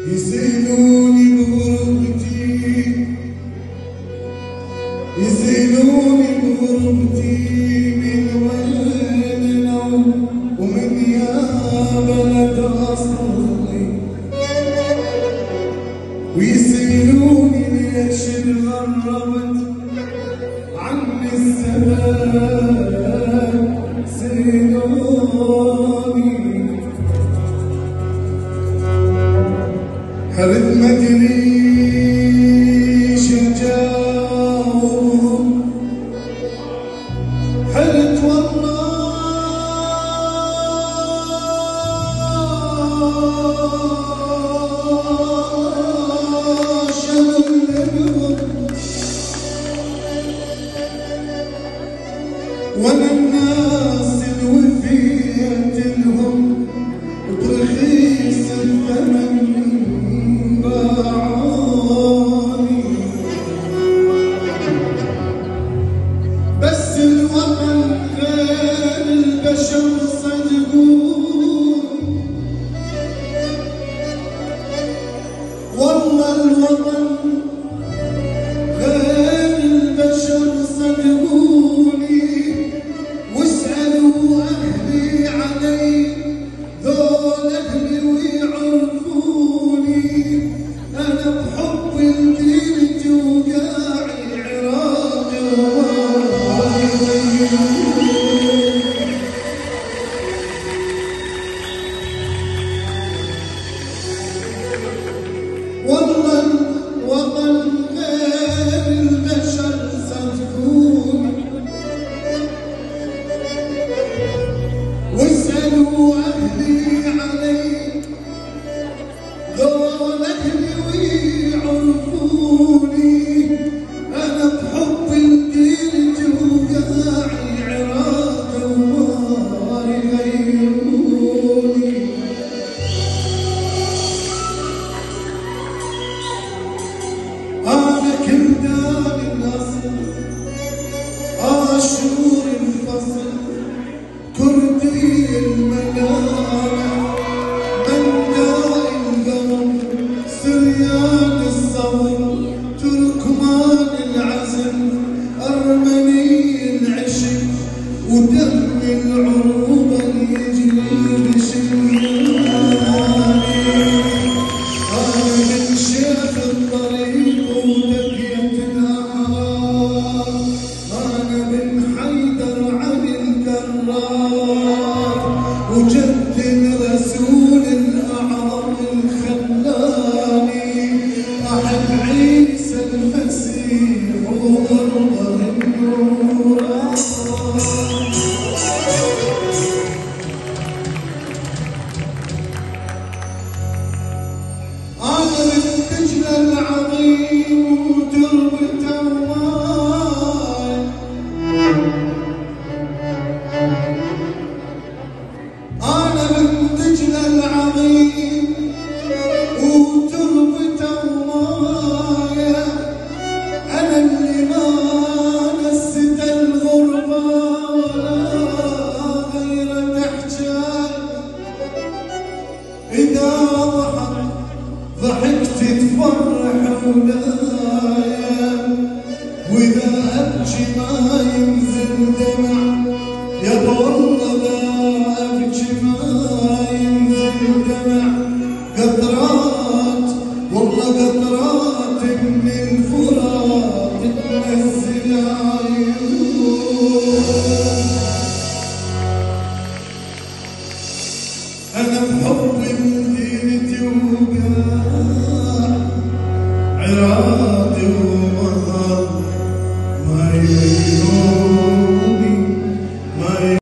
يسألوني بغربتي يسألوني بغربتي من وين أنا ومن يا بلد أصلي، ويسألوني ليش انغربت عني السماء، سألوني حرد ما ادريش اجاوب، حرد والله شغلهم، وانا الناس الوفيت لهم برخيص الثمن باعوني، بس الوطن غير البشر صدقوني، والله الوطن غير البشر صدقوني، واسألوا أهلي علي ذول أهلي ويعرفوني، أنا بحب البيت وقاعي عراقي والله الوطن غير البشر صدقوني، واسألوا أهلي علي ذول أهلي ويعرفوني، أنا بحب البيت وقاعي عراقي وما يغيروني، أنا كردان الأصل عاشور الفصل كردي المنامة، من داء القلب سريان الصبر، تركمان العزم، أرمني العشق، ودم العروبة يجري بشرياني، أنا من شيخ الطريق ودقية النهار، أنا من حيدر عن الكرار، وجد الرسول الأعظم الخلاني، أحب عيسى المسيح وأرضه النور. أنا من دجلة العظيم ودرب توال، أنا من دجلة العظيم ودرب توال، أنا اللي ما نسيت الغربة ولا غيرة تحجال، إذا ضحكت تفرح ولايا، وإذا أبكي ما ينزل دمع، يابا والله لا أبكي ما ينزل دمع، قطرات والله قطرات من الفرات تنزل عيون، أنا بحب الديرتي وقاع عراقي ومهر ما يغيرون.